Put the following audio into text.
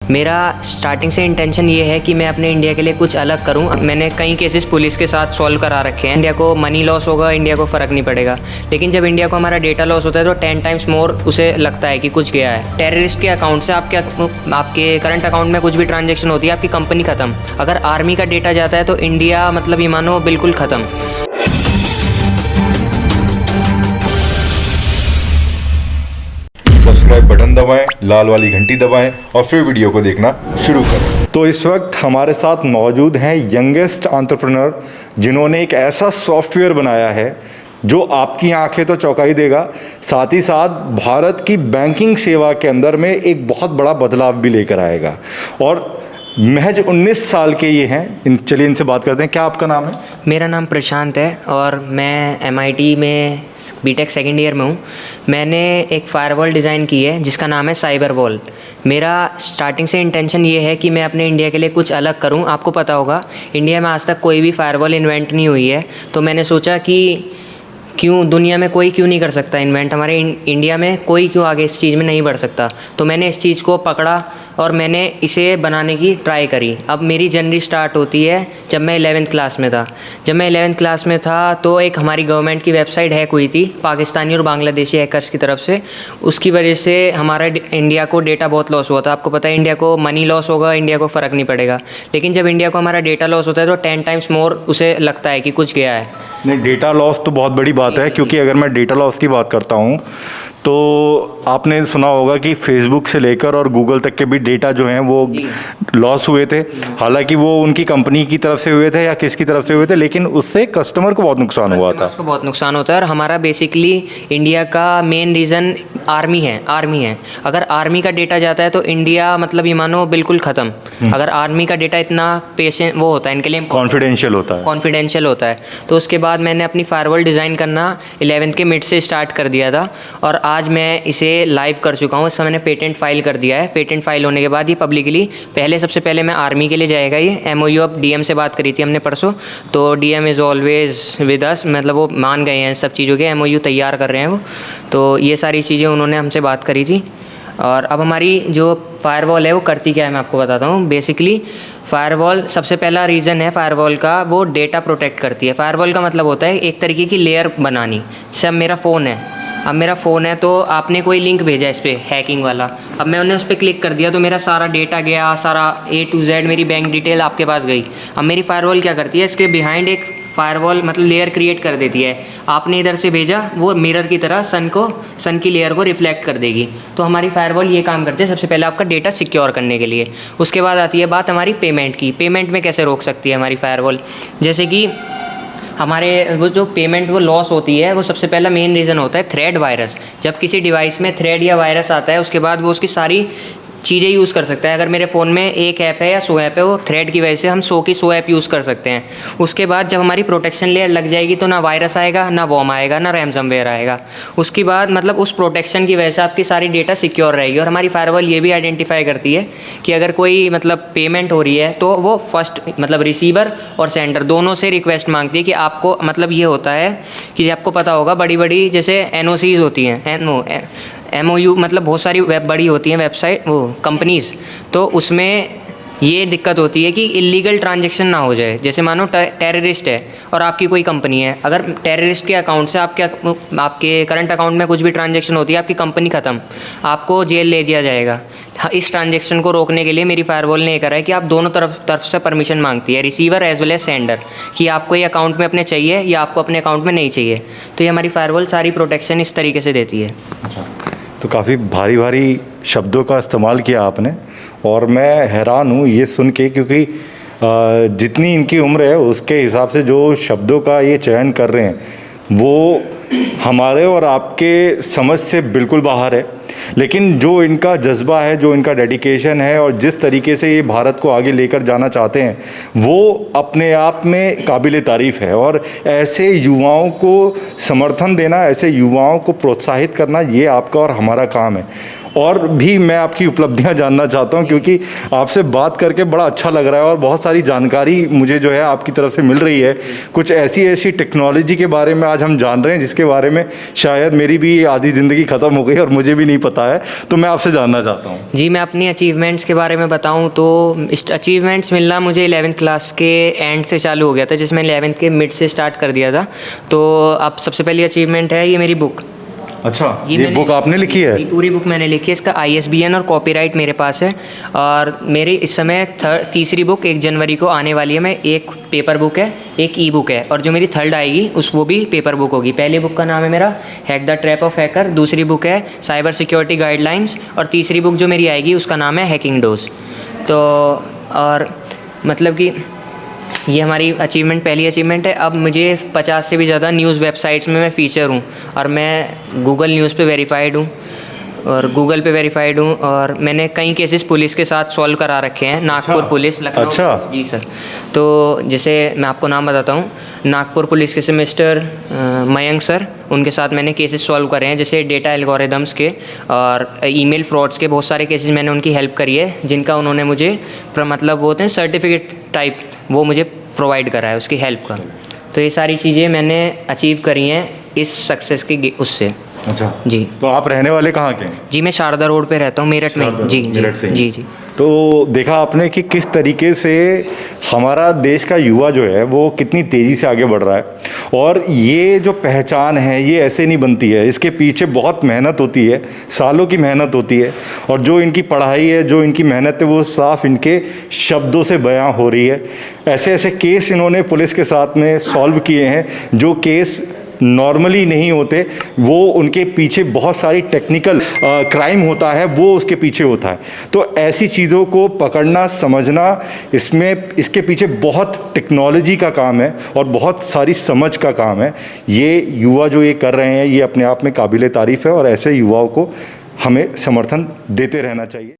मेरा स्टार्टिंग से इंटेंशन ये है कि मैं अपने इंडिया के लिए कुछ अलग करूं। मैंने कई केसेस पुलिस के साथ सॉल्व करा रखे हैं। इंडिया को मनी लॉस होगा, इंडिया को फ़र्क नहीं पड़ेगा, लेकिन जब इंडिया को हमारा डेटा लॉस होता है तो 10 टाइम्स मोर उसे लगता है कि कुछ गया है। टेररिस्ट के अकाउंट से आपके करंट अकाउंट में कुछ भी ट्रांजेक्शन होती है, आपकी कंपनी ख़त्म। अगर आर्मी का डेटा जाता है तो इंडिया मतलब ये मानो बिल्कुल ख़त्म। सब्सक्राइब बटन दबाएं, लाल वाली घंटी दबाएं और फिर वीडियो को देखना शुरू करें। तो इस वक्त हमारे साथ मौजूद हैं यंगेस्ट एंटरप्रेन्योर, जिन्होंने एक ऐसा सॉफ्टवेयर बनाया है जो आपकी आंखें तो चौंकाई देगा, साथ ही साथ भारत की बैंकिंग सेवा के अंदर में एक बहुत बड़ा बदलाव भी लेकर आएगा। और महज 19 साल के ये हैं। चलिए इनसे बात करते हैं। क्या आपका नाम है? मेरा नाम प्रशांत है और मैं MIT में बीटेक सेकेंड ईयर में हूँ। मैंने एक फायरवॉल डिज़ाइन की है जिसका नाम है साइबर वॉल। मेरा स्टार्टिंग से इंटेंशन ये है कि मैं अपने इंडिया के लिए कुछ अलग करूँ। आपको पता होगा इंडिया में आज तक कोई भी फायरवॉल इन्वेंट नहीं हुई है, तो मैंने सोचा कि क्यों दुनिया में कोई क्यों नहीं कर सकता इन्वेंट, हमारे इंडिया में कोई क्यों आगे इस चीज़ में नहीं बढ़ सकता। तो मैंने इस चीज़ को पकड़ा और मैंने इसे बनाने की ट्राई करी। अब मेरी जर्नी स्टार्ट होती है जब मैं 11th क्लास में था। जब मैं 11th क्लास में था तो एक हमारी गवर्नमेंट की वेबसाइट हैक हुई थी पाकिस्तानी और बांग्लादेशी हैकर्स की तरफ से। उसकी वजह से हमारा इंडिया को डेटा बहुत लॉस हुआ था। आपको पता है इंडिया को मनी लॉस होगा, इंडिया को फ़र्क नहीं पड़ेगा, लेकिन जब इंडिया को हमारा डेटा लॉस होता है तो 10 टाइम्स मोर उसे लगता है कि कुछ गया है। नहीं, डेटा लॉस तो बहुत बड़ी बात है, क्योंकि अगर मैं डेटा लॉस की बात करता हूँ तो आपने सुना होगा कि फेसबुक से लेकर और गूगल तक के भी डेटा जो हैं वो लॉस हुए थे। हालांकि वो उनकी कंपनी की तरफ से हुए थे या किसकी तरफ से हुए थे, लेकिन उससे कस्टमर को बहुत नुकसान हुआ था। उसको बहुत नुकसान होता है। और हमारा बेसिकली इंडिया का मेन रीज़न आर्मी है। अगर आर्मी का डेटा जाता है तो इंडिया मतलब ये मानो बिल्कुल ख़त्म। अगर आर्मी का डेटा इतना पेशेंट वो होता है, इनके लिए कॉन्फिडेंशियल होता है। तो उसके बाद मैंने अपनी फायरवॉल डिज़ाइन करना 11th के मिड से स्टार्ट कर दिया था और आज मैं इसे लाइव कर चुका हूँ। इसका मैंने पेटेंट फाइल कर दिया है। पेटेंट फाइल होने के बाद ये पब्लिकली सबसे पहले मैं आर्मी के लिए जाएगा। ये MOU अब DM से बात करी थी हमने परसों, तो DM is always with us, मतलब वो मान गए हैं सब चीज़ों के, MOU तैयार कर रहे हैं वो। तो ये सारी चीज़ें उन्होंने हमसे बात करी थी। और अब हमारी जो फायरवॉल है वो करती क्या है मैं आपको बताता हूँ। बेसिकली फायरवॉल सबसे पहला रीज़न है फायरवॉल का, वो डेटा प्रोटेक्ट करती है। फायरवॉल का मतलब होता है एक तरीके की लेयर बनानी। जैसे मेरा फ़ोन है, अब मेरा फ़ोन है तो आपने कोई लिंक भेजा इस पर हैकिंग वाला, अब मैंने उस पर क्लिक कर दिया तो मेरा सारा डेटा गया, सारा A to Z मेरी बैंक डिटेल आपके पास गई। अब मेरी फायरवॉल क्या करती है, इसके बिहाइंड एक फायरवॉल मतलब लेयर क्रिएट कर देती है। आपने इधर से भेजा, वो मिरर की तरह सन की लेयर को रिफ्लेक्ट कर देगी। तो हमारी फायरवॉल ये काम करती है सबसे पहले आपका डेटा सिक्योर करने के लिए। उसके बाद आती है बात हमारी पेमेंट की। पेमेंट में कैसे रोक सकती है हमारी फायरवॉल, जैसे कि हमारे वो जो पेमेंट वो लॉस होती है, वो सबसे पहला मेन रीज़न होता है थ्रेड वायरस। जब किसी डिवाइस में थ्रेड या वायरस आता है उसके बाद वो उसकी सारी चीज़ें यूज़ कर सकता है। अगर मेरे फ़ोन में एक ऐप है या 100 ऐप है, वो थ्रेड की वजह से हम 100 की 100 ऐप यूज़ कर सकते हैं। उसके बाद जब हमारी प्रोटेक्शन लेयर लग जाएगी तो ना वायरस आएगा, ना वॉर्म आएगा, ना रैंसमवेयर आएगा। उसके बाद मतलब उस प्रोटेक्शन की वजह से आपकी सारी डेटा सिक्योर रहेगी। और हमारी फायरवॉल ये भी आइडेंटिफाई करती है कि अगर कोई मतलब पेमेंट हो रही है तो वो फर्स्ट मतलब रिसीवर और सेंडर दोनों से रिक्वेस्ट मांगती है कि आपको मतलब ये होता है कि आपको पता होगा बड़ी जैसे NOCs होती हैं, MOU मतलब बहुत सारी बड़ी होती हैं वेबसाइट वो कंपनीज़, तो उसमें ये दिक्कत होती है कि इलीगल ट्रांजैक्शन ना हो जाए। जैसे मानो टेररिस्ट है और आपकी कोई कंपनी है, अगर टेररिस्ट के अकाउंट से आपके करंट अकाउंट में कुछ भी ट्रांजैक्शन होती है, आपकी कंपनी ख़त्म, आपको जेल ले दिया जाएगा। इस ट्रांजैक्शन को रोकने के लिए मेरी फायरवॉल ने ये करा है कि आप दोनों तरफ से परमिशन मांगती है, receiver as well as sender, कि आपको ये अकाउंट में अपने चाहिए या आपको अपने अकाउंट में नहीं चाहिए। तो ये हमारी फायरवॉल सारी प्रोटेक्शन इस तरीके से देती है। तो काफ़ी भारी शब्दों का इस्तेमाल किया आपने, और मैं हैरान हूँ ये सुन के, क्योंकि जितनी इनकी उम्र है उसके हिसाब से जो शब्दों का ये चयन कर रहे हैं वो हमारे और आपके समझ से बिल्कुल बाहर है। लेकिन जो इनका जज्बा है, जो इनका डेडिकेशन है और जिस तरीके से ये भारत को आगे लेकर जाना चाहते हैं, वो अपने आप में काबिल तारीफ़ है। और ऐसे युवाओं को समर्थन देना, ऐसे युवाओं को प्रोत्साहित करना, ये आपका और हमारा काम है। और भी मैं आपकी उपलब्धियां जानना चाहता हूं, क्योंकि आपसे बात करके बड़ा अच्छा लग रहा है और बहुत सारी जानकारी मुझे जो है आपकी तरफ से मिल रही है। कुछ ऐसी टेक्नोलॉजी के बारे में आज हम जान रहे हैं जिसके बारे में शायद मेरी भी आधी ज़िंदगी ख़त्म हो गई और मुझे भी नहीं पता है, तो मैं आपसे जानना चाहता हूँ। जी, मैं अपनी अचीवमेंट्स के बारे में बताऊं तो अचीवमेंट्स मिलना मुझे 11th क्लास के एंड से चालू हो गया था, जिसमें 11th के मिड से स्टार्ट कर दिया था। तो अब सबसे पहली अचीवमेंट है ये मेरी बुक। अच्छा, ये बुक आपने लिखी है? जी, पूरी बुक मैंने लिखी है। इसका ISBN और कॉपीराइट मेरे पास है। और मेरी इस समय तीसरी बुक 1 जनवरी को आने वाली है। मैं एक पेपर बुक है, एक ई बुक है, और जो मेरी थर्ड आएगी वो भी पेपर बुक होगी। पहली बुक का नाम है मेरा hack the trap of hacker, दूसरी बुक है साइबर सिक्योरिटी गाइडलाइंस, और तीसरी बुक जो मेरी आएगी उसका नाम है हैकिंग डोज। तो और मतलब कि ये हमारी अचीवमेंट, पहली अचीवमेंट है। अब मुझे 50 से भी ज़्यादा न्यूज़ वेबसाइट्स में मैं फ़ीचर हूँ, और मैं गूगल न्यूज़ पे वेरीफाइड हूँ और गूगल पे वेरीफाइड हूँ, और मैंने कई केसेस पुलिस के साथ सॉल्व करा रखे हैं। नागपुर पुलिस, लखनऊ। अच्छा। जी सर। तो जैसे मैं आपको नाम बताता हूँ, नागपुर पुलिस के मिस्टर मयंक सर, उनके साथ मैंने केसेस सॉल्व करे हैं, जैसे डेटा एल्गोरिदम्स के और ईमेल फ्रॉड्स के बहुत सारे केसेस मैंने उनकी हेल्प करी है, जिनका उन्होंने मुझे मतलब वो होते हैं सर्टिफिकेट टाइप, वो मुझे प्रोवाइड करा है उसकी हेल्प का। तो ये सारी चीज़ें मैंने अचीव करी हैं इस सक्सेस की उससे। अच्छा जी। तो आप रहने वाले कहाँ के हैं? जी, मैं शारदा रोड पे रहता हूँ, मेरठ में। जी मेरठ से ही। जी जी। तो देखा आपने कि किस तरीके से हमारा देश का युवा जो है वो कितनी तेज़ी से आगे बढ़ रहा है, और ये जो पहचान है ये ऐसे नहीं बनती है, इसके पीछे बहुत मेहनत होती है, सालों की मेहनत होती है, और जो इनकी पढ़ाई है, जो इनकी मेहनत है, वो साफ इनके शब्दों से बयां हो रही है। ऐसे ऐसे केस इन्होंने पुलिस के साथ में सॉल्व किए हैं जो केस नॉर्मली नहीं होते, वो उनके पीछे बहुत सारी टेक्निकल क्राइम होता है, वो उसके पीछे होता है। तो ऐसी चीज़ों को पकड़ना, समझना, इसके पीछे बहुत टेक्नोलॉजी का काम है और बहुत सारी समझ का काम है। ये युवा जो ये कर रहे हैं ये अपने आप में काबिल तारीफ़ है, और ऐसे युवाओं को हमें समर्थन देते रहना चाहिए।